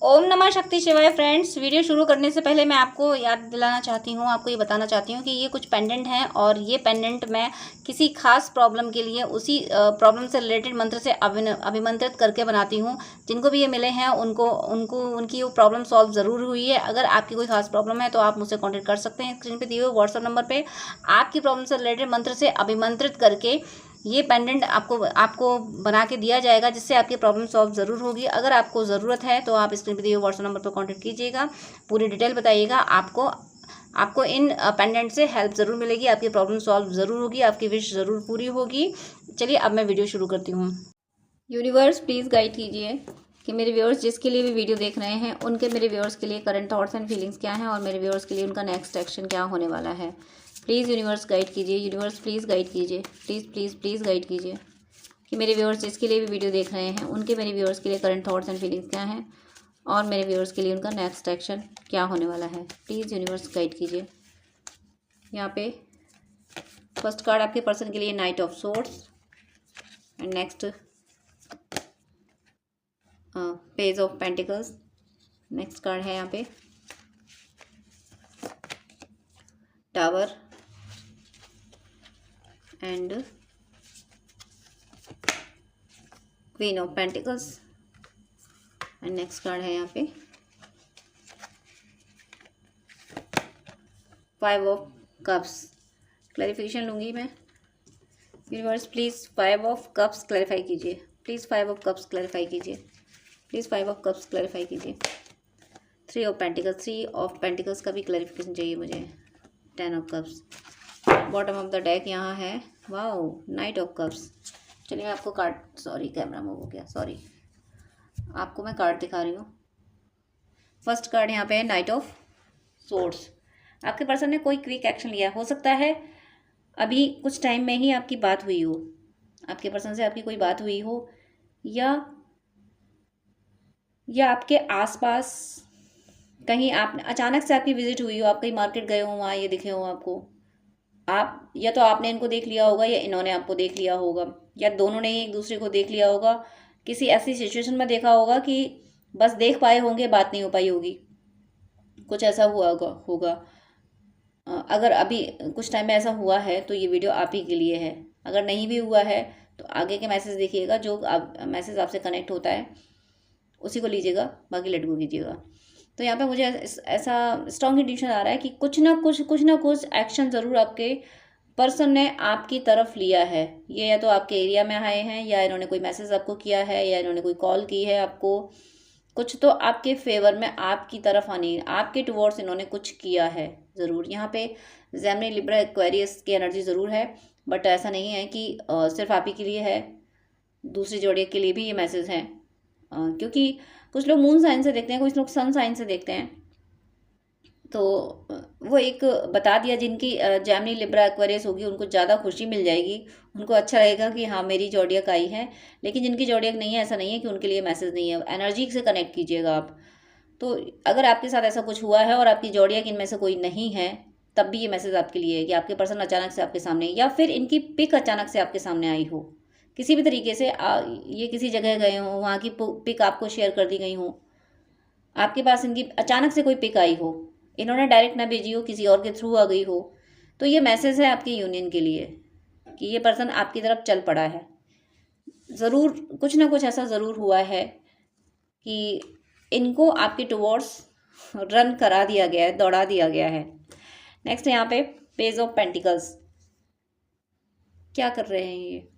ओम नमः शक्ति शिवाय। फ्रेंड्स, वीडियो शुरू करने से पहले मैं आपको याद दिलाना चाहती हूँ, आपको ये बताना चाहती हूँ कि ये कुछ पेंडेंट हैं और ये पेंडेंट मैं किसी खास प्रॉब्लम के लिए उसी प्रॉब्लम से रिलेटेड मंत्र से अभिमंत्रित करके बनाती हूँ। जिनको भी ये मिले हैं उनको उनको उनकी वो प्रॉब्लम सॉल्व ज़रूर हुई है। अगर आपकी कोई खास प्रॉब्लम है तो आप मुझसे कॉन्टैक्ट कर सकते हैं। स्क्रीन पर दिए हुए व्हाट्सअप नंबर पर आपकी प्रॉब्लम से रिलेटेड मंत्र से अभिमंत्रित करके ये पेंडेंट आपको आपको बना के दिया जाएगा, जिससे आपकी प्रॉब्लम सॉल्व ज़रूर होगी। अगर आपको ज़रूरत है तो आप स्क्रीन पर दिए हुए व्हाट्सएप नंबर पर कांटेक्ट कीजिएगा, पूरी डिटेल बताइएगा। आपको इन पेंडेंट से हेल्प ज़रूर मिलेगी, आपकी प्रॉब्लम सॉल्व ज़रूर होगी, आपकी विश ज़रूर पूरी होगी। चलिए अब मैं वीडियो शुरू करती हूँ। यूनिवर्स प्लीज़ गाइड कीजिए कि मेरे व्यूअर्स जिसके लिए भी वीडियो देख रहे हैं उनके मेरे व्यूअर्स के लिए करंट थॉट्स एंड फीलिंग्स क्या हैं और मेरे व्यूअर्स के लिए उनका नेक्स्ट एक्शन क्या होने वाला है। प्लीज़ यूनिवर्स गाइड कीजिए, यूनिवर्स प्लीज़ गाइड कीजिए, प्लीज़ प्लीज़ प्लीज़ गाइड कीजिए कि मेरे व्यूअर्स जिसके लिए भी वीडियो देख रहे हैं उनके मेरे व्यूअर्स के लिए करंट थॉट्स एंड फीलिंग्स क्या हैं और मेरे व्यूअर्स के लिए उनका नेक्स्ट एक्शन क्या होने वाला है। प्लीज़ यूनिवर्स गाइड कीजिए। यहाँ पे फर्स्ट कार्ड आपके पर्सन के लिए knight of swords and next page of pentacles. Next card है यहाँ पे tower and queen of pentacles and next card है यहाँ पे फाइव ऑफ कप्स। क्लैरिफिकेशन लूँगी मैं। Universe please five of cups clarify कीजिए, please five of cups clarify कीजिए, please five of cups clarify कीजिए। थ्री ऑफ पेंटिकल्स का भी क्लैरिफिकेशन चाहिए मुझे। Ten of cups. Bottom of the deck यहाँ है वाओ नाइट ऑफ कप्स। चलिए मैं आपको कार्ड, सॉरी कैमरा मूव हो गया, सॉरी, आपको मैं कार्ड दिखा रही हूँ। फर्स्ट कार्ड यहाँ पे है नाइट ऑफ सोर्ड्स। आपके पर्सन ने कोई क्विक एक्शन लिया, हो सकता है अभी कुछ टाइम में ही आपकी बात हुई हो, आपके पर्सन से आपकी कोई बात हुई हो या आपके आसपास कहीं आप अचानक से आपकी विजिट हुई हो, आप कहीं मार्केट गए हो, वहाँ ये दिखे हो आपको। आप या तो आपने इनको देख लिया होगा या इन्होंने आपको देख लिया होगा या दोनों ने ही एक दूसरे को देख लिया होगा। किसी ऐसी सिचुएशन में देखा होगा कि बस देख पाए होंगे, बात नहीं हो पाई होगी, कुछ ऐसा हुआ होगा। अगर अभी कुछ टाइम में ऐसा हुआ है तो ये वीडियो आप ही के लिए है। अगर नहीं भी हुआ है तो आगे के मैसेज देखिएगा, जो मैसेज आपसे कनेक्ट होता है उसी को लीजिएगा, बाकी लेट गो कीजिएगा। तो यहाँ पे मुझे ऐसा स्ट्रॉन्ग इंट्यूशन आ रहा है कि कुछ ना कुछ एक्शन ज़रूर आपके पर्सन ने आपकी तरफ लिया है। ये या तो आपके एरिया में आए हैं या इन्होंने कोई मैसेज आपको किया है या इन्होंने कोई कॉल की है आपको। कुछ तो आपके फेवर में आपकी तरफ आनी, आपके टुवर्ड्स इन्होंने कुछ किया है ज़रूर। यहाँ पे जेमिनी लिब्रा एक्वेरियस की एनर्जी ज़रूर है, बट ऐसा नहीं है कि सिर्फ आप ही के लिए है, दूसरी जोड़ियों के लिए भी ये मैसेज है। क्योंकि कुछ लोग मून साइन से देखते हैं, कुछ लोग सन साइन से देखते हैं। तो वो एक बता दिया, जिनकी जेमिनी लिब्रा एक्वेरियस होगी उनको ज़्यादा खुशी मिल जाएगी, उनको अच्छा लगेगा कि हाँ मेरी जोडियक आई है। लेकिन जिनकी जोडियक नहीं है, ऐसा नहीं है कि उनके लिए मैसेज नहीं है। एनर्जी से कनेक्ट कीजिएगा आप। तो अगर आपके साथ ऐसा कुछ हुआ है और आपकी जोडियक इनमें से कोई नहीं है, तब भी ये मैसेज आपके लिए है कि आपके पर्सन अचानक से आपके सामने या फिर इनकी पिक अचानक से आपके सामने आई हो, किसी भी तरीके से ये किसी जगह गए हों, वहाँ की पिक आपको शेयर कर दी गई हो, आपके पास इनकी अचानक से कोई पिक आई हो, इन्होंने डायरेक्ट ना भेजी हो, किसी और के थ्रू आ गई हो, तो ये मैसेज है आपकी यूनियन के लिए कि ये पर्सन आपकी तरफ चल पड़ा है। ज़रूर कुछ ना कुछ ऐसा ज़रूर हुआ है कि इनको आपके टुवर्ड्स रन करा दिया गया है, दौड़ा दिया गया है। नेक्स्ट यहाँ पे पेज ऑफ पेंटिकल्स। क्या कर रहे हैं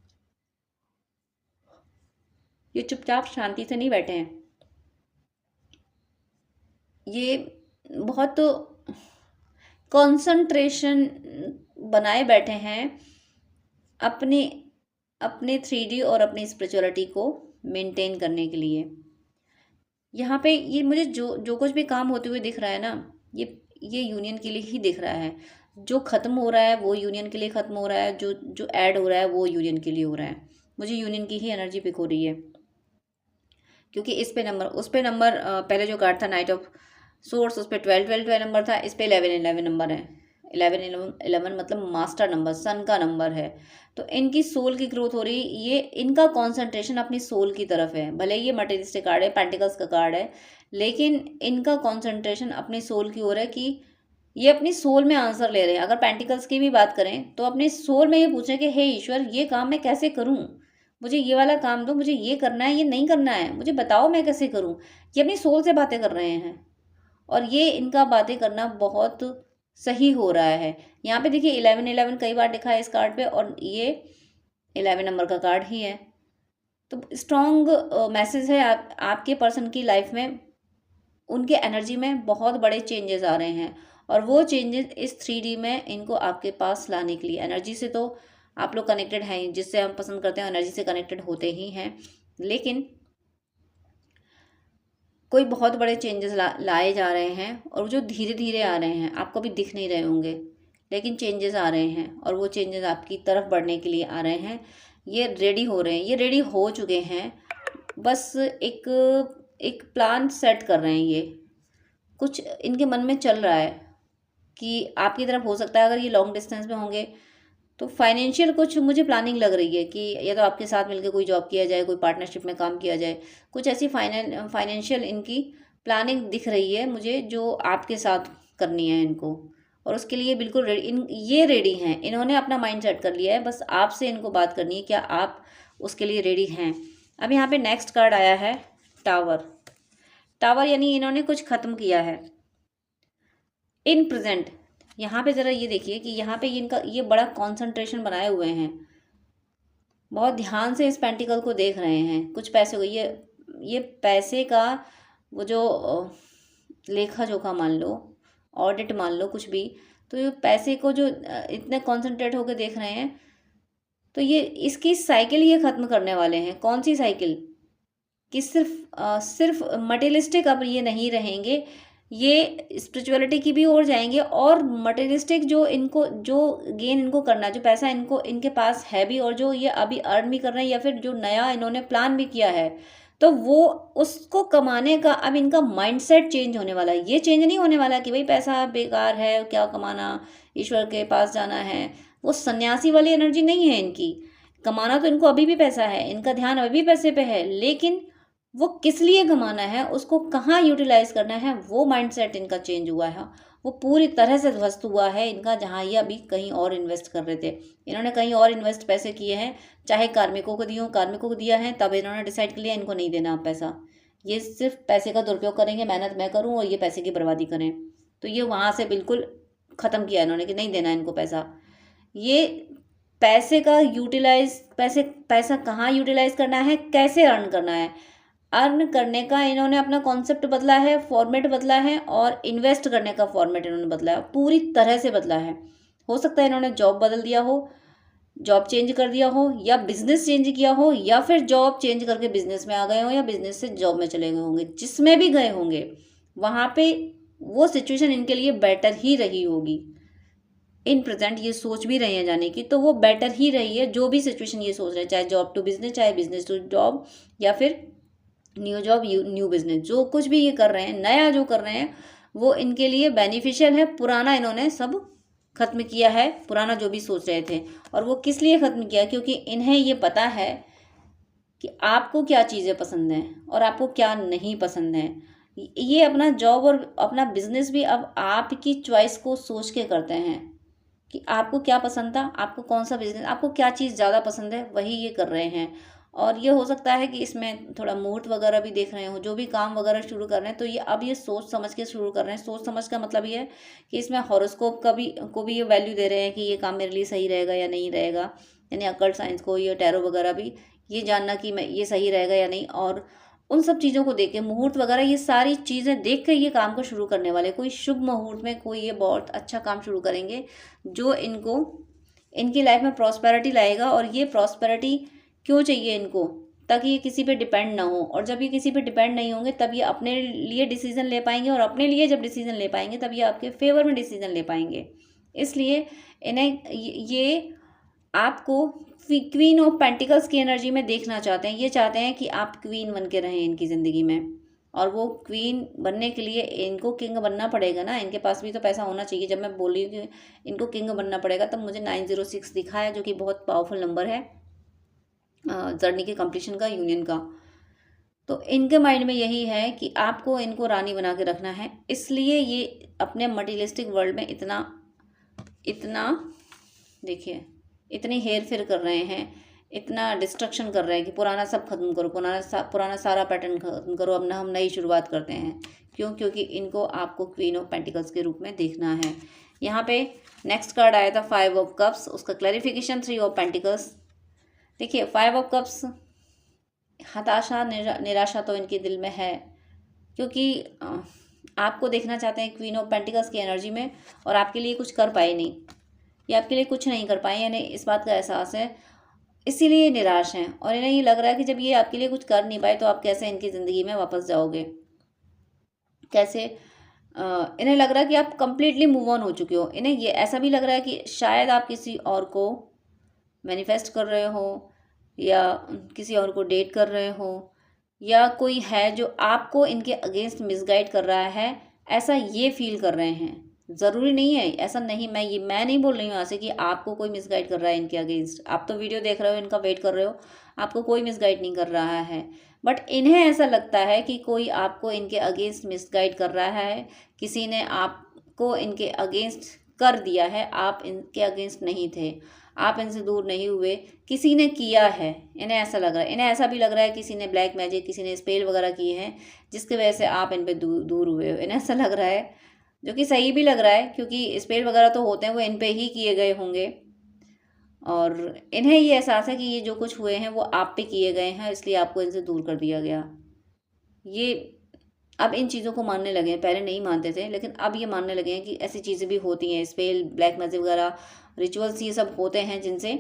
ये चुपचाप शांति से नहीं बैठे हैं, ये बहुत कंसंट्रेशन बनाए बैठे हैं अपने अपने 3D और अपनी स्पिरिचुअलिटी को मेंटेन करने के लिए। यहाँ पे ये मुझे जो कुछ भी काम होते हुए दिख रहा है ना, ये यूनियन के लिए ही दिख रहा है। जो ख़त्म हो रहा है वो यूनियन के लिए ख़त्म हो रहा है, जो ऐड हो रहा है वो यूनियन के लिए हो रहा है। मुझे यूनियन की ही एनर्जी पिक हो रही है, क्योंकि इस पे नंबर, उस पे नंबर, पहले जो कार्ड था नाइट ऑफ सोर्स, उस पर 12 12 12 नंबर था, इस पे 11 11 नंबर है। 11 11 11 मतलब मास्टर नंबर, सन का नंबर है। तो इनकी सोल की ग्रोथ हो रही, ये इनका कंसंट्रेशन अपनी सोल की तरफ है। भले ये मटेरियलिस्टिक कार्ड है, पेंटिकल्स का कार्ड है, लेकिन इनका कंसंट्रेशन अपनी सोल की ओर है कि ये अपनी सोल में आंसर ले रहे हैं। अगर पेंटिकल्स की भी बात करें तो अपने सोल में ये पूछें कि हे ईश्वर, ये काम मैं कैसे करूं, मुझे ये वाला काम दो, मुझे ये करना है, ये नहीं करना है, मुझे बताओ मैं कैसे करूं। ये अपनी सोल से बातें कर रहे हैं और ये इनका बातें करना बहुत सही हो रहा है। यहाँ पे देखिए 11 11 कई बार लिखा है इस कार्ड पे, और ये 11 नंबर का कार्ड ही है। तो स्ट्रॉन्ग मैसेज है आपके पर्सन की लाइफ में, उनके एनर्जी में बहुत बड़े चेंजेस आ रहे हैं, और वो चेंजेस इस 3D में इनको आपके पास लाने के लिए। एनर्जी से तो आप लोग कनेक्टेड हैं, जिससे हम पसंद करते हैं एनर्जी से कनेक्टेड होते ही हैं, लेकिन कोई बहुत बड़े चेंजेस लाए जा रहे हैं, और जो धीरे धीरे आ रहे हैं, आपको भी दिख नहीं रहे होंगे, लेकिन चेंजेस आ रहे हैं, और वो चेंजेस आपकी तरफ बढ़ने के लिए आ रहे हैं। ये रेडी हो रहे हैं, ये रेडी हो चुके हैं, बस एक एक प्लान सेट कर रहे हैं। ये कुछ इनके मन में चल रहा है कि आपकी तरफ हो सकता है, अगर ये लॉन्ग डिस्टेंस में होंगे तो फाइनेंशियल कुछ मुझे प्लानिंग लग रही है कि या तो आपके साथ मिलकर कोई जॉब किया जाए, कोई पार्टनरशिप में काम किया जाए, कुछ ऐसी फाइनेंशियल इनकी प्लानिंग दिख रही है मुझे, जो आपके साथ करनी है इनको। और उसके लिए बिल्कुल ये रेडी हैं, इन्होंने अपना माइंड सेट कर लिया है, बस आपसे इनको बात करनी है, क्या आप उसके लिए रेडी हैं। अब यहाँ पे नेक्स्ट कार्ड आया है टावर। टावर यानी इन्होंने कुछ खत्म किया है इन प्रेजेंट। यहाँ पे ज़रा ये देखिए कि यहाँ पे इनका ये बड़ा कंसंट्रेशन बनाए हुए हैं, बहुत ध्यान से इस पेंटिकल को देख रहे हैं। कुछ पैसे को ये पैसे का वो जो लेखा जोखा मान लो, ऑडिट मान लो, कुछ भी, तो ये पैसे को जो इतने कॉन्सेंट्रेट होकर देख रहे हैं, तो ये इसकी साइकिल ये ख़त्म करने वाले हैं। कौन सी साइकिल? कि सिर्फ मटेरियलिस्टिक अब ये नहीं रहेंगे, ये स्पिरिचुअलिटी की भी ओर जाएंगे, और मटेरियलिस्टिक जो गेन इनको करना है, जो पैसा इनको इनके पास है भी, और जो ये अभी अर्न भी कर रहे हैं, या फिर जो नया इन्होंने प्लान भी किया है, तो वो उसको कमाने का अब इनका माइंडसेट चेंज होने वाला है। ये चेंज नहीं होने वाला कि भाई पैसा बेकार है, क्या कमाना, ईश्वर के पास जाना है। वो सन्यासी वाली एनर्जी नहीं है इनकी। कमाना तो इनको अभी भी पैसा है, इनका ध्यान अभी भी पैसे पे है, लेकिन वो किस लिए कमाना है, उसको कहाँ यूटिलाइज करना है, वो माइंडसेट इनका चेंज हुआ है। वो पूरी तरह से ध्वस्त हुआ है इनका। जहाँ ये अभी कहीं और इन्वेस्ट कर रहे थे, इन्होंने कहीं और इन्वेस्ट पैसे किए हैं, चाहे कार्मिकों को दिए, कार्मिकों को दिया है, तब इन्होंने डिसाइड कर लिया इनको नहीं देना आप पैसा। ये सिर्फ पैसे का दुरुपयोग करेंगे, मेहनत मैं करूँ और ये पैसे की बर्बादी करें। तो ये वहाँ से बिल्कुल ख़त्म किया इन्होंने कि नहीं देना इनको पैसा। ये पैसे का यूटिलाइज, पैसा कहाँ यूटिलाइज करना है, कैसे अर्न करना है, अर्न करने का इन्होंने अपना कॉन्सेप्ट बदला है, फॉर्मेट बदला है, और इन्वेस्ट करने का फॉर्मेट इन्होंने बदला है, पूरी तरह से बदला है। हो सकता है इन्होंने जॉब बदल दिया हो, जॉब चेंज कर दिया हो, या बिजनेस चेंज किया हो, या फिर जॉब चेंज करके बिजनेस में आ गए हो, या बिजनेस से जॉब में चले गए होंगे। जिसमें भी गए होंगे वहाँ पे वो सिचुएशन इनके लिए बेटर ही रही होगी। इन प्रेजेंट ये सोच भी रहे हैं जाने की, तो वो बेटर ही रही है जो भी सिचुएशन ये सोच रहे हैं, चाहे जॉब टू बिजनेस, चाहे बिजनेस टू जॉब, या फिर न्यू जॉब न्यू बिजनेस। जो कुछ भी ये कर रहे हैं, नया जो कर रहे हैं, वो इनके लिए बेनिफिशियल है। पुराना इन्होंने सब खत्म किया है, पुराना जो भी सोच रहे थे। और वो किस लिए खत्म किया? क्योंकि इन्हें ये पता है कि आपको क्या चीज़ें पसंद हैं और आपको क्या नहीं पसंद है। ये अपना जॉब और अपना बिजनेस भी अब आपकी चॉइस को सोच के करते हैं कि आपको क्या पसंद था, आपको कौन सा बिजनेस, आपको क्या चीज़ ज़्यादा पसंद है, वही ये कर रहे हैं। और ये हो सकता है कि इसमें थोड़ा मुहूर्त वगैरह भी देख रहे हो, जो भी काम वगैरह शुरू कर रहे हैं, तो ये अब ये सोच समझ के शुरू कर रहे हैं। सोच समझ का मतलब ये है कि इसमें हॉरोस्कोप को भी ये वैल्यू दे रहे हैं कि ये काम मेरे लिए सही रहेगा या नहीं रहेगा, यानी अकल्ट साइंस को, ये टैरो वगैरह भी, ये जानना कि मैं ये सही रहेगा या नहीं। और उन सब चीज़ों को देख के, मुहूर्त वगैरह, ये सारी चीज़ें देख कर ये काम को शुरू करने वाले। कोई शुभ मुहूर्त में कोई ये बहुत अच्छा काम शुरू करेंगे जो इनको इनकी लाइफ में प्रॉस्पेरिटी लाएगा। और ये प्रॉस्पेरिटी क्यों चाहिए इनको? ताकि ये किसी पे डिपेंड ना हो। और जब ये किसी पे डिपेंड नहीं होंगे तब ये अपने लिए डिसीजन ले पाएंगे, और अपने लिए जब डिसीजन ले पाएंगे तब ये आपके फेवर में डिसीजन ले पाएंगे। इसलिए इन्हें ये आपको क्वीन ऑफ पेंटिकल्स की एनर्जी में देखना चाहते हैं। ये चाहते हैं कि आप क्वीन बन के रहें इनकी ज़िंदगी में, और वो क्वीन बनने के लिए इनको किंग बनना पड़ेगा ना, इनके पास भी तो पैसा होना चाहिए। जब मैं बोल रही हूँ कि इनको किंग बनना पड़ेगा, तब मुझे 906 दिखा है, जो कि बहुत पावरफुल नंबर है जर्नी के कंप्लीशन का, यूनियन का। तो इनके माइंड में यही है कि आपको इनको रानी बना के रखना है, इसलिए ये अपने मटीरियलिस्टिक वर्ल्ड में इतना इतना देखिए इतनी हेर फेर कर रहे हैं, इतना डिस्ट्रक्शन कर रहे हैं कि पुराना सब खत्म करो, पुराना सारा पैटर्न खत्म करो, अब ना हम नई शुरुआत करते हैं। क्यों? क्योंकि इनको आपको क्वीन ऑफ पेंटिकल्स के रूप में देखना है। यहाँ पे नेक्स्ट कार्ड आया था 5 ऑफ कप्स, उसका क्लैरिफिकेशन 3 ऑफ पेंटिकल्स। देखिए 5 ऑफ कप्स, हताशा निराशा तो इनके दिल में है, क्योंकि आपको देखना चाहते हैं क्वीन ऑफ पेंटिकल्स की एनर्जी में, और आपके लिए कुछ कर पाए नहीं, ये आपके लिए कुछ नहीं कर पाए, यानी इस बात का एहसास है, इसीलिए निराश हैं। और इन्हें ये लग रहा है कि जब ये आपके लिए कुछ कर नहीं पाए तो आप कैसे इनकी ज़िंदगी में वापस जाओगे, कैसे। इन्हें लग रहा है कि आप कंप्लीटली मूव ऑन हो चुके हो। इन्हें ये ऐसा भी लग रहा है कि शायद आप किसी और को मैनिफेस्ट कर रहे हो, या किसी और को डेट कर रहे हो, या कोई है जो आपको इनके अगेंस्ट मिसगाइड कर रहा है, ऐसा ये फील कर रहे हैं। ज़रूरी नहीं है, ऐसा नहीं, मैं नहीं बोल रही हूँ यहाँ से कि आपको कोई मिसगाइड कर रहा है इनके अगेंस्ट। आप तो वीडियो देख रहे हो, इनका वेट कर रहे हो, आपको कोई मिसगाइड नहीं कर रहा है, बट इन्हें ऐसा लगता है कि कोई आपको इनके अगेंस्ट मिसगाइड कर रहा है, किसी ने आपको इनके अगेंस्ट कर दिया है, आप इनके अगेंस्ट नहीं थे, आप इनसे दूर नहीं हुए, किसी ने किया है। इन्हें ऐसा लग रहा है, इन्हें ऐसा भी लग रहा है किसी ने ब्लैक मैजिक, किसी ने स्पेल वगैरह किए हैं, जिसकी वजह से आप इन पे दूर हुए हो। इन्हें ऐसा लग रहा है, जो कि सही भी लग रहा है, क्योंकि स्पेल वगैरह तो होते हैं वो इन पे ही किए गए होंगे, और इन्हें ये एहसास है कि ये जो कुछ हुए हैं वो आप पे किए गए हैं, इसलिए आपको इनसे दूर कर दिया गया। ये अब इन चीज़ों को मानने लगे हैं, पहले नहीं मानते थे, लेकिन अब ये मानने लगे हैं कि ऐसी चीज़ें भी होती हैं, स्पेल, ब्लैक मैजिक वगैरह, रिचुअल्स, ये सब होते हैं जिनसे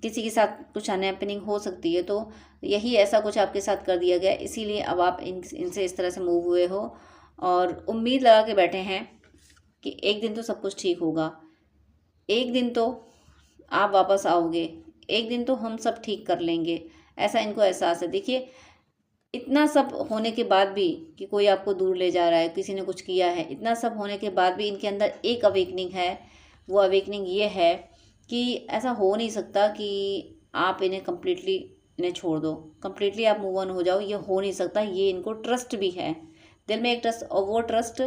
किसी के साथ कुछ अनहैपनिंग हो सकती है। तो यही ऐसा कुछ आपके साथ कर दिया गया, इसीलिए अब आप इनसे इस तरह से मूव हुए हो, और उम्मीद लगा के बैठे हैं कि एक दिन तो सब कुछ ठीक होगा, एक दिन तो आप वापस आओगे, एक दिन तो हम सब ठीक कर लेंगे, ऐसा इनको एहसास है। देखिए इतना सब होने के बाद भी, कि कोई आपको दूर ले जा रहा है, किसी ने कुछ किया है, इतना सब होने के बाद भी इनके अंदर एक अवेकनिंग है। वो अवेकनिंग ये है कि ऐसा हो नहीं सकता कि आप इन्हें छोड़ दो, कंप्लीटली आप मूव ऑन हो जाओ, ये हो नहीं सकता। ये इनको ट्रस्ट भी है, दिल में एक ट्रस्ट, और वो ट्रस्ट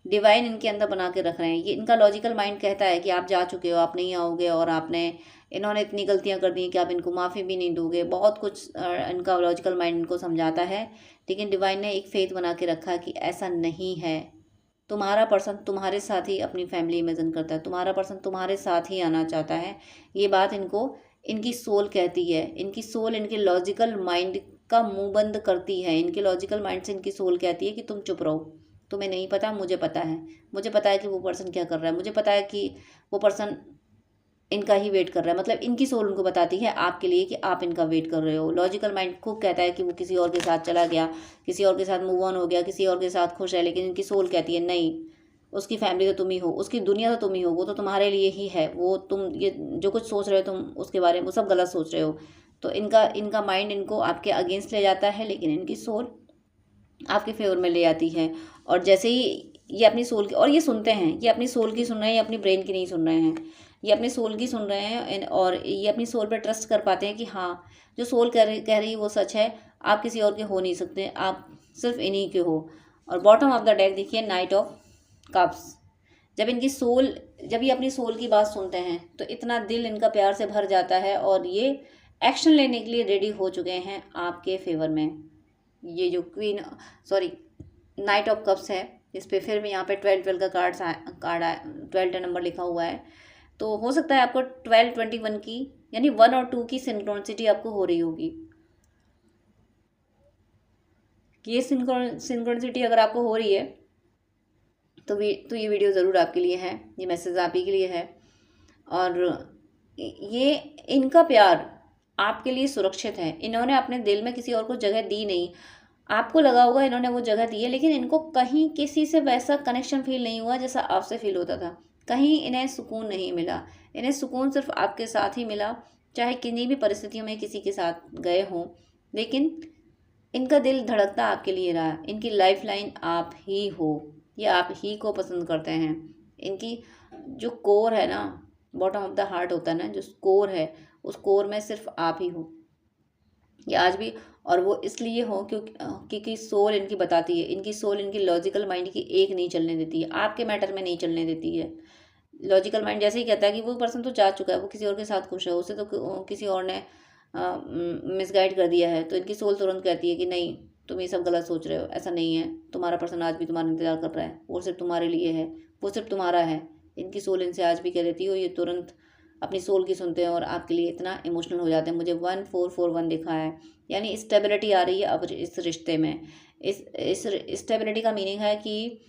डिवाइन इनके अंदर बना के रख रहे हैं। ये इनका लॉजिकल माइंड कहता है कि आप जा चुके हो, आप नहीं आओगे, और इन्होंने इतनी गलतियां कर दी हैं कि आप इनको माफ़ी भी नहीं दोगे, बहुत कुछ इनका लॉजिकल माइंड इनको समझाता है। लेकिन डिवाइन ने एक फेथ बना के रखा है कि ऐसा नहीं है, तुम्हारा पर्सन तुम्हारे साथ ही अपनी फैमिली इमेजिन करता है, तुम्हारा पर्सन तुम्हारे साथ ही आना चाहता है। ये बात इनको इनकी सोल कहती है, इनकी सोल इनके लॉजिकल माइंड का मुंह बंद करती है, इनके लॉजिकल माइंड से इनकी सोल कहती है कि तुम चुप रहो, तुम्हें नहीं पता, मुझे पता है, मुझे पता है कि वो पर्सन क्या कर रहा है, मुझे पता है कि वो पर्सन इनका ही वेट कर रहा है। मतलब इनकी सोल उनको बताती है आपके लिए कि आप इनका वेट कर रहे हो। लॉजिकल माइंड खूब कहता है कि वो किसी और के साथ चला गया, किसी और के साथ मूव ऑन हो गया, किसी और के साथ खुश है, लेकिन इनकी सोल कहती है नहीं, उसकी फैमिली तो तुम ही हो, उसकी दुनिया तो तुम ही हो, वो तो तुम्हारे लिए ही है, वो तुम ये जो कुछ सोच रहे हो तुम उसके बारे में, वो सब गलत सोच रहे हो। तो इनका माइंड इनको आपके अगेंस्ट ले जाता है, लेकिन इनकी सोल आपके फेवर में ले आती है। और जैसे ही ये अपनी सोल की, और ये सुनते हैं, ये अपनी सोल की सुन रहे हैं, ये अपनी ब्रेन की नहीं सुन रहे हैं, ये अपनी सोल की सुन रहे हैं, और ये अपनी सोल पर ट्रस्ट कर पाते हैं कि हाँ, जो सोल कह रही है वो सच है, आप किसी और के हो नहीं सकते, आप सिर्फ इन्हीं के हो। और बॉटम ऑफ द डेक देखिए नाइट ऑफ कप्स। जब ये अपनी सोल की बात सुनते हैं तो इतना दिल इनका प्यार से भर जाता है, और ये एक्शन लेने के लिए रेडी हो चुके हैं आपके फेवर में। ये जो नाइट ऑफ कप्स है, इस पे फिर भी यहाँ पे 12 का कार्ड 12 नंबर लिखा हुआ है। तो हो सकता है आपको 12-21 की, यानी 1 और 2 की सिंक्रोनिसिटी आपको हो रही होगी। ये सिंक्रोनिसिटी अगर आपको हो रही है तो ये वीडियो ज़रूर आपके लिए है, ये मैसेज आप ही के लिए है। और ये इनका प्यार आपके लिए सुरक्षित है, इन्होंने अपने दिल में किसी और को जगह दी नहीं। आपको लगा होगा इन्होंने वो जगह दी है, लेकिन इनको कहीं किसी से वैसा कनेक्शन फील नहीं हुआ जैसा आपसे फील होता था। कहीं इन्हें सुकून नहीं मिला, इन्हें सुकून सिर्फ आपके साथ ही मिला, चाहे किन्हीं भी परिस्थितियों में किसी के साथ गए हों। लेकिन इनका दिल धड़कता आपके लिए रहा है। इनकी लाइफ लाइन आप ही हो, ये आप ही को पसंद करते हैं। इनकी जो कोर है ना, बॉटम ऑफ द हार्ट होता है ना, जो कोर है, उस कोर में सिर्फ आप ही हो, ये आज भी। और वो इसलिए हो क्योंकि सोल इनकी बताती है, इनकी सोल इनकी लॉजिकल माइंड की एक नहीं चलने देती है, आपके मैटर में नहीं चलने देती है। लॉजिकल माइंड जैसे ही कहता है कि वो पर्सन तो जा चुका है, वो किसी और के साथ खुश है, उसे तो किसी और ने मिसगाइड कर दिया है, तो इनकी सोल तुरंत कहती है कि नहीं, तुम ये सब गलत सोच रहे हो, ऐसा नहीं है, तुम्हारा पर्सन आज भी तुम्हारा इंतजार कर रहा है, वो सिर्फ तुम्हारे लिए है, वो सिर्फ तुम्हारा है। इनकी सोल इनसे आज भी कह देती है, ये तुरंत अपनी सोल की सुनते हैं और आपके लिए इतना इमोशनल हो जाते हैं। मुझे 1441 दिखा है, यानी स्टेबिलिटी आ रही है अब इस रिश्ते में। इस स्टेबिलिटी का मीनिंग है कि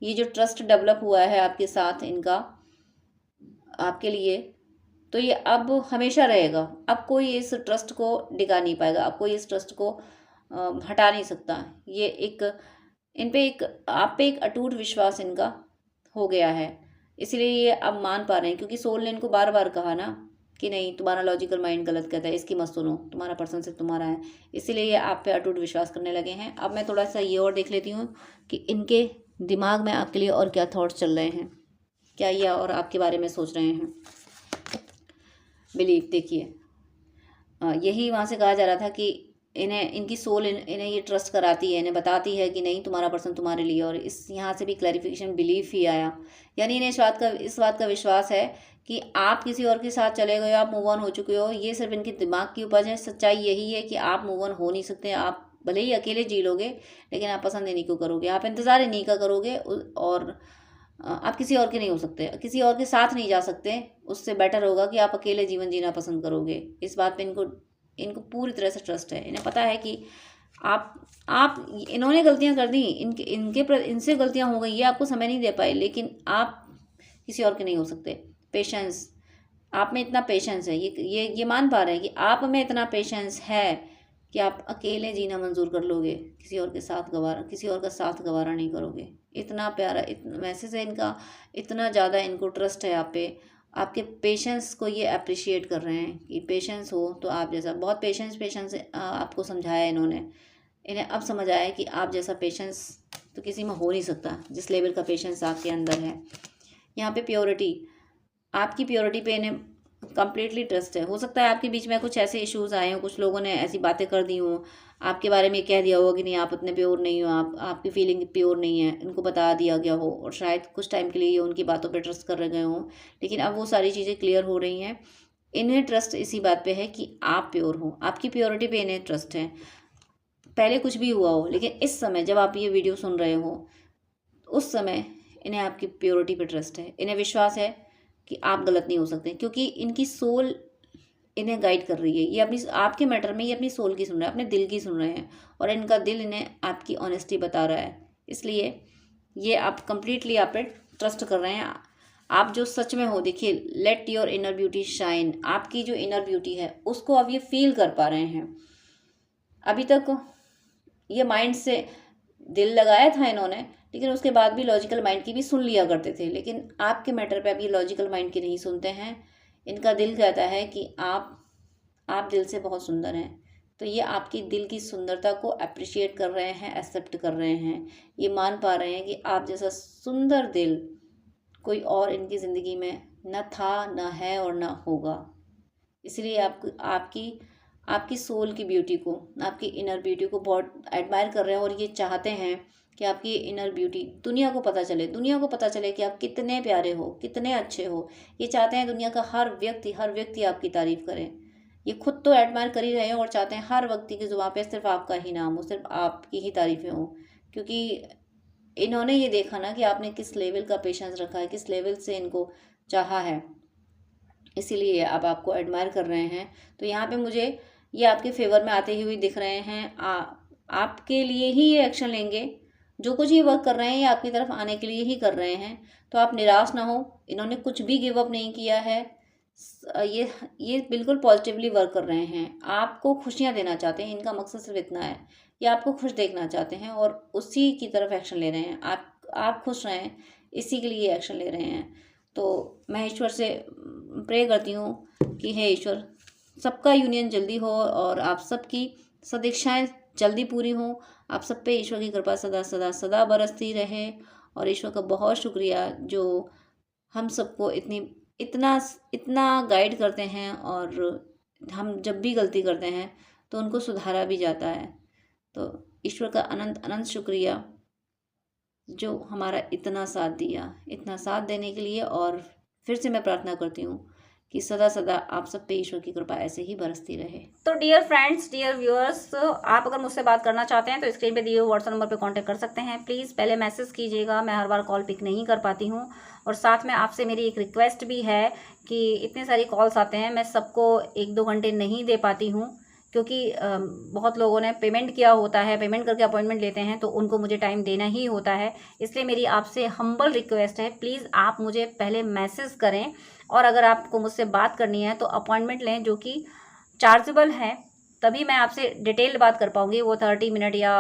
ये जो ट्रस्ट डेवलप हुआ है आपके साथ इनका, आपके लिए, तो ये अब हमेशा रहेगा। अब कोई इस ट्रस्ट को डिगा नहीं पाएगा, अब कोई इस ट्रस्ट को हटा नहीं सकता। ये एक इन पे एक आप पे एक अटूट विश्वास इनका हो गया है, इसलिए ये अब मान पा रहे हैं, क्योंकि सोल ने इनको बार बार कहा ना कि नहीं, तुम्हारा लॉजिकल माइंड गलत कहता है, इसकी मत सुनो, तुम्हारा पर्सन सिर्फ तुम्हारा है। इसीलिए ये आप पे अटूट विश्वास करने लगे हैं। अब मैं थोड़ा सा ये और देख लेती हूँ कि इनके दिमाग में आपके लिए और क्या थॉट्स चल रहे हैं, क्या ये और आपके बारे में सोच रहे हैं। बिलीव देखिए, यही वहाँ से कहा जा रहा था कि इन्हें इनकी सोल इन्हें ये ट्रस्ट कराती है, इन्हें बताती है कि नहीं, तुम्हारा पर्सन तुम्हारे लिए। और इस यहाँ से भी क्लैरिफिकेशन बिलीफ ही आया, यानी इन्हें इस बात का विश्वास है कि आप किसी और के साथ चले गए हो, आप मूव ऑन हो चुके हो। ये सिर्फ इनके दिमाग की उपज है। सच्चाई यही है कि आप मूव ऑन हो नहीं सकते। आप भले ही अकेले जी लोगे, लेकिन आप पसंद इन्हीं को करोगे, आप इंतज़ार इन्हीं का करोगे, और आप किसी और के नहीं हो सकते, किसी और के साथ नहीं जा सकते। उससे बेटर होगा कि आप अकेले जीवन जीना पसंद करोगे। इस बात पे इनको इनको पूरी तरह से ट्रस्ट है। इन्हें पता है कि आप इन्होंने गलतियां कर दी, इनसे गलतियां हो गई, ये आपको समय नहीं दे पाए, लेकिन आप किसी और के नहीं हो सकते। पेशेंस, आप में इतना पेशेंस है, ये मान पा रहे हैं कि आप में इतना पेशेंस है कि आप अकेले जीना मंजूर कर लोगे, किसी और का साथ गवारा नहीं करोगे। इतना प्यारा, वैसे से इनका इतना ज़्यादा इनको ट्रस्ट है आप पे। आपके पेशेंस को ये अप्रिशिएट कर रहे हैं कि पेशेंस हो तो आप जैसा, बहुत पेशेंस आपको समझाया इन्होंने। इन्हें अब समझ आया कि आप जैसा पेशेंस तो किसी में हो नहीं सकता, जिस लेवल का पेशेंस आपके अंदर है। यहाँ पे प्योरिटी, आपकी प्योरिटी पे इन्हें कम्प्लीटली ट्रस्ट है। हो सकता है आपके बीच में कुछ ऐसे इश्यूज आए हों, कुछ लोगों ने ऐसी बातें कर दी हों, आपके बारे में कह दिया होगा कि नहीं, आप उतने प्योर नहीं हो, आपकी फीलिंग प्योर नहीं है, इनको बता दिया गया हो, और शायद कुछ टाइम के लिए ये उनकी बातों पे ट्रस्ट कर गए हों। लेकिन अब वो सारी चीज़ें क्लियर हो रही हैं। इन्हें ट्रस्ट इसी बात पे है कि आप प्योर हो, आपकी प्योरिटी पे इन्हें ट्रस्ट है। पहले कुछ भी हुआ हो, लेकिन इस समय जब आप ये वीडियो सुन रहे हो, उस समय इन्हें आपकी प्योरिटी पे ट्रस्ट है। इन्हें विश्वास है कि आप गलत नहीं हो सकते, क्योंकि इनकी सोल इन्हें गाइड कर रही है। ये अपनी आपके मैटर में ये अपनी सोल की सुन रहे हैं, अपने दिल की सुन रहे हैं, और इनका दिल इन्हें आपकी ऑनेस्टी बता रहा है। इसलिए ये आप कंप्लीटली आप पे ट्रस्ट कर रहे हैं। आप जो सच में हो, देखिए, let your inner beauty shine, आपकी जो इनर ब्यूटी है उसको अब ये फील कर पा रहे हैं। अभी तक ये माइंड से दिल लगाया था इन्होंने, लेकिन उसके बाद भी लॉजिकल माइंड की भी सुन लिया करते थे, लेकिन आपके मैटर पे अब ये लॉजिकल माइंड की नहीं सुनते हैं। इनका दिल कहता है कि आप दिल से बहुत सुंदर हैं। तो ये आपकी दिल की सुंदरता को अप्रिशिएट कर रहे हैं, एक्सेप्ट कर रहे हैं। ये मान पा रहे हैं कि आप जैसा सुंदर दिल कोई और इनकी ज़िंदगी में न था, न है, और न होगा। इसलिए आपकी आपकी सोल की ब्यूटी को, आपकी इनर ब्यूटी को बहुत एडमायर कर रहे हैं, और ये चाहते हैं कि आपकी इनर ब्यूटी दुनिया को पता चले कि आप कितने प्यारे हो, कितने अच्छे हो। ये चाहते हैं दुनिया का हर व्यक्ति आपकी तारीफ़ करे। ये खुद तो एडमायर कर ही रहे हैं, और चाहते हैं हर व्यक्ति की जुबान पे सिर्फ आपका ही नाम हो, सिर्फ आपकी ही तारीफ़ें हो, क्योंकि इन्होंने ये देखा ना कि आपने किस लेवल का पेशेंस रखा है, किस लेवल से इनको चाहा है, इसीलिए अब आपको एडमायर कर रहे हैं। तो यहाँ पे मुझे ये आपके फेवर में आते हुए दिख रहे हैं। आपके लिए ही ये एक्शन लेंगे, जो कुछ ये वर्क कर रहे हैं ये आपकी तरफ आने के लिए ही कर रहे हैं। तो आप निराश ना हो, इन्होंने कुछ भी गिव अप नहीं किया है। ये बिल्कुल पॉजिटिवली वर्क कर रहे हैं, आपको खुशियाँ देना चाहते हैं। इनका मकसद सिर्फ इतना है, ये आपको खुश देखना चाहते हैं, और उसी की तरफ एक्शन ले रहे हैं। आप खुश रहें, इसी के लिए एक्शन ले रहे हैं। तो मैं ईश्वर से प्रे करती हूँ कि हे ईश्वर, सबका यूनियन जल्दी हो, और आप सबकी सदीक्षाएँ जल्दी पूरी हो। आप सब पे ईश्वर की कृपा सदा सदा सदा बरसती रहे। और ईश्वर का बहुत शुक्रिया जो हम सबको इतना इतना गाइड करते हैं, और हम जब भी गलती करते हैं तो उनको सुधारा भी जाता है। तो ईश्वर का अनंत अनंत शुक्रिया जो हमारा इतना साथ दिया, इतना साथ देने के लिए। और फिर से मैं प्रार्थना करती हूँ कि सदा सदा आप सब पे ईश्वर की कृपा ऐसे ही बरसती रहे। तो डियर फ्रेंड्स, डियर व्यूअर्स, आप अगर मुझसे बात करना चाहते हैं तो स्क्रीन पे दिए हुए व्हाट्सएप नंबर पे कांटेक्ट कर सकते हैं। प्लीज़ पहले मैसेज कीजिएगा, मैं हर बार कॉल पिक नहीं कर पाती हूँ। और साथ में आपसे मेरी एक रिक्वेस्ट भी है कि इतने सारी कॉल्स आते हैं, मैं सबको 1-2 घंटे नहीं दे पाती हूँ, क्योंकि बहुत लोगों ने पेमेंट किया होता है, पेमेंट करके अपॉइंटमेंट लेते हैं, तो उनको मुझे टाइम देना ही होता है। इसलिए मेरी आपसे हम्बल रिक्वेस्ट है, प्लीज़ आप मुझे पहले मैसेज करें, और अगर आपको मुझसे बात करनी है तो अपॉइंटमेंट लें जो कि चार्जेबल है, तभी मैं आपसे डिटेल बात कर पाऊँगी। वो 30 मिनट या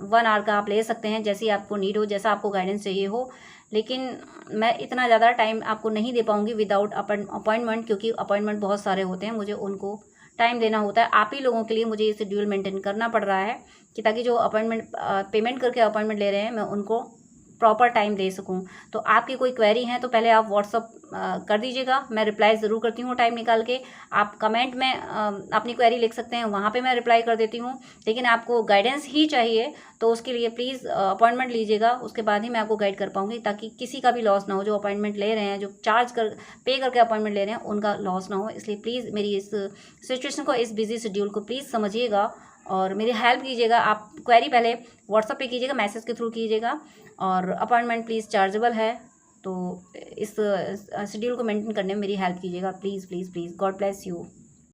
1 आवर का आप ले सकते हैं, जैसी आपको नीड हो, जैसा आपको गाइडेंस चाहिए हो। लेकिन मैं इतना ज़्यादा टाइम आपको नहीं दे पाऊँगी विदाउट अपॉइंटमेंट, क्योंकि अपॉइंटमेंट बहुत सारे होते हैं, मुझे उनको टाइम देना होता है। आप ही लोगों के लिए मुझे ये शेड्यूल मेंटेन करना पड़ रहा है कि ताकि जो अपॉइंटमेंट पेमेंट करके अपॉइंटमेंट ले रहे हैं, मैं उनको प्रॉपर टाइम दे सकूं। तो आपकी कोई क्वेरी है तो पहले आप व्हाट्सअप कर दीजिएगा, मैं रिप्लाई ज़रूर करती हूँ टाइम निकाल के। आप कमेंट में अपनी क्वेरी लिख सकते हैं, वहाँ पे मैं रिप्लाई कर देती हूँ। लेकिन आपको गाइडेंस ही चाहिए तो उसके लिए प्लीज़ अपॉइंटमेंट लीजिएगा, उसके बाद ही मैं आपको गाइड कर पाऊँगी, ताकि किसी का भी लॉस ना हो। जो अपॉइंटमेंट ले रहे हैं, जो पे करके अपॉइंटमेंट ले रहे हैं, उनका लॉस ना हो। इसलिए प्लीज़ मेरी इस सिचुएशन को, इस बिजी शेड्यूल को प्लीज़ समझिएगा और मेरी हेल्प कीजिएगा। आप क्वेरी पहले व्हाट्सअप पे कीजिएगा, मैसेज के थ्रू कीजिएगा, और अपॉइंटमेंट प्लीज़ चार्जेबल है। तो इस शेड्यूल को मेंटेन करने में मेरी हेल्प कीजिएगा, please please please. God bless you.